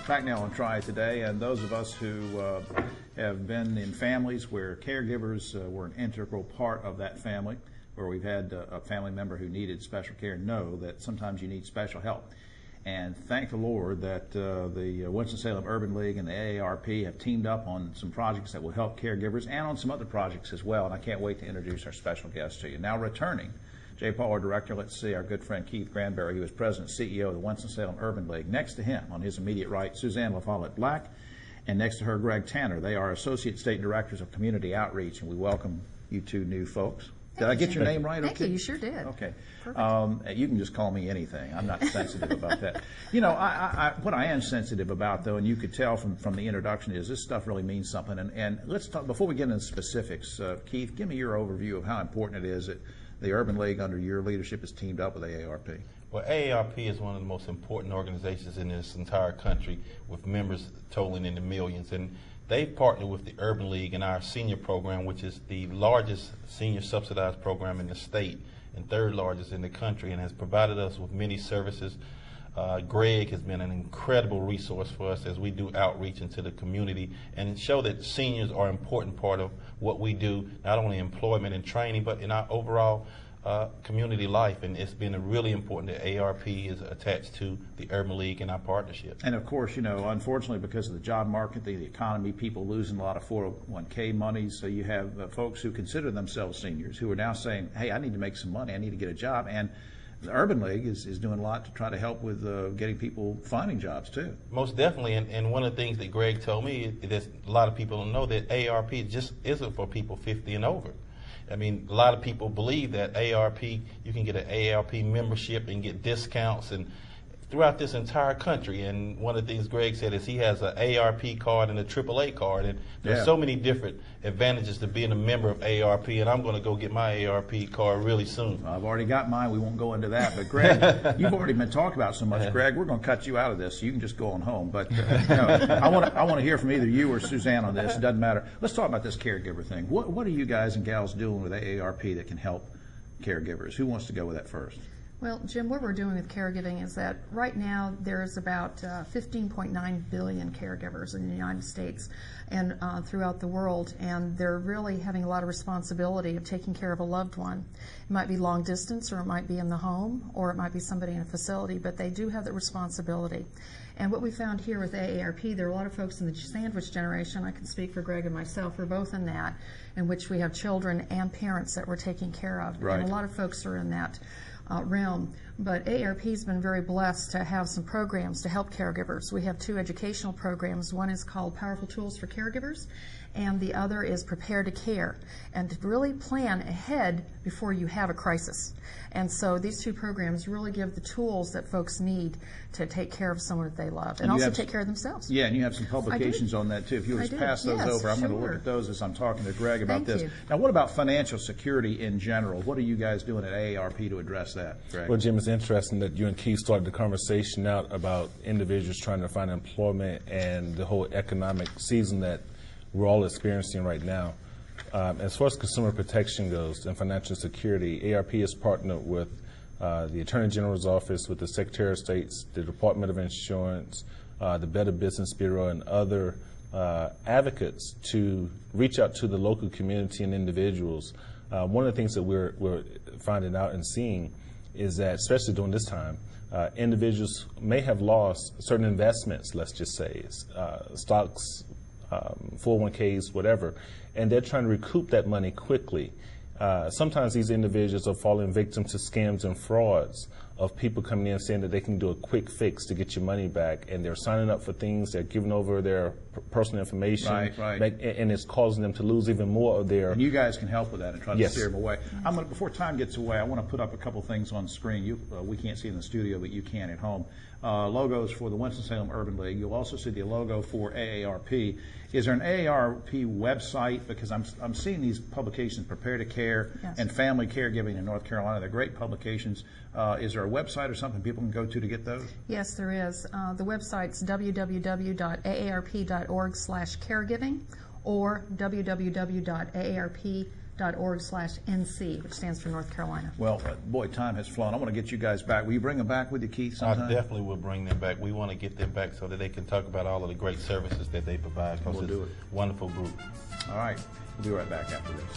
Back now on Triad Today, and those of us who have been in families where caregivers were an integral part of that family, where we've had a family member who needed special care, know that sometimes you need special help. And thank the Lord that the Winston-Salem Urban League and the AARP have teamed up on some projects that will help caregivers and on some other projects as well. And I can't wait to introduce our special guest to you. Now returning, J. Paul, our director, let's see our good friend Keith Granberry, who is president and CEO of the Winston-Salem Urban League. Next to him, on his immediate right, Suzanne LaFollette Black, and next to her, Greg Tanner. They are Associate State Directors of Community Outreach, and we welcome you two new folks. Did I get your name right? Thank you. You sure did. Okay. You can just call me anything. I'm not sensitive about that. You know, what I am sensitive about, though, and you could tell from the introduction, is this stuff really means something. And let's talk, before we get into specifics, Keith, give me your overview of how important it is that the Urban League, under your leadership, is teamed up with AARP. Well, AARP is one of the most important organizations in this entire country, with members totaling in the millions. And they've partnered with the Urban League in our senior program, which is the largest senior subsidized program in the state and third largest in the country, and has provided us with many services. Greg has been an incredible resource for us as we do outreach into the community and show that seniors are an important part of what we do, not only employment and training, but in our overall community life. And it's been really important that AARP is attached to the Urban League and our partnership. And of course, you know, unfortunately, because of the job market, the economy, people losing a lot of 401k money, so you have folks who consider themselves seniors who are now saying, hey, I need to make some money, I need to get a job. And the Urban League is doing a lot to try to help with getting people finding jobs too. Most definitely, and one of the things that Greg told me is that a lot of people don't know that AARP just isn't for people 50 and over. I mean, a lot of people believe that AARP, you can get an AARP membership and get discounts and throughout this entire country. And one of the things Greg said is he has an AARP card and a AAA card, and there's so many different advantages to being a member of AARP, and I'm going to go get my AARP card really soon. I've already got mine. We won't go into that. But Greg, you've already been talking about so much. Greg, we're going to cut you out of this, so you can just go on home. But you know, I want to hear from either you or Suzanne on this. It doesn't matter. Let's talk about this caregiver thing. What are you guys and gals doing with AARP that can help caregivers? Who wants to go with that first? Well, Jim, what we're doing with caregiving is that right now there's about 15.9 billion caregivers in the United States and throughout the world, and they're really having a lot of responsibility of taking care of a loved one. It might be long distance, or it might be in the home, or it might be somebody in a facility, but they do have that responsibility. And what we found here with AARP, there are a lot of folks in the sandwich generation, I can speak for Greg and myself, we're both in that, in which we have children and parents that we're taking care of. Right. And a lot of folks are in that realm. But AARP's been very blessed to have some programs to help caregivers. We have two educational programs. One is called Powerful Tools for Caregivers, and the other is Prepare to Care, and to really plan ahead before you have a crisis. And so these two programs really give the tools that folks need to take care of someone that they love, and also take care of themselves. Yeah, and you have some publications on that too. If you would just pass those over, I'm going to look at those as I'm talking to Greg about this. Now, what about financial security in general? What are you guys doing at AARP to address that, Greg? Well, Jim, it's interesting that you and Keith started the conversation out about individuals trying to find employment and the whole economic season that we're all experiencing right now. As far as consumer protection goes and financial security, AARP is partnered with the Attorney General's Office, with the Secretary of State, the Department of Insurance, the Better Business Bureau, and other advocates to reach out to the local community and individuals. One of the things that we're finding out and seeing is that, especially during this time, individuals may have lost certain investments, let's just say, stocks, 401ks, whatever, and they're trying to recoup that money quickly. Sometimes these individuals are falling victim to scams and frauds of people coming in saying that they can do a quick fix to get your money back, and they're signing up for things, they're giving over their personal information, and it's causing them to lose even more of their... And you guys can help with that and try to steer them away. Before time gets away, I want to put up a couple things on the screen. We can't see in the studio, but you can at home. Logos for the Winston-Salem Urban League. You'll also see the logo for AARP. Is there an AARP website? Because I'm seeing these publications, Prepare to Care and Family Caregiving in North Carolina. They're great publications. Is there a website or something people can go to get those? Yes, there is. The website's www.aarp.org/caregiving or www.aarp.org. cargive.org/NC, which stands for North Carolina. Well, boy, time has flown. I want to get you guys back. Will you bring them back with you, Keith, sometime? I definitely will bring them back. We want to get them back so that they can talk about all of the great services that they provide, because We'll it's do it. a wonderful group. All right. We'll be right back after this.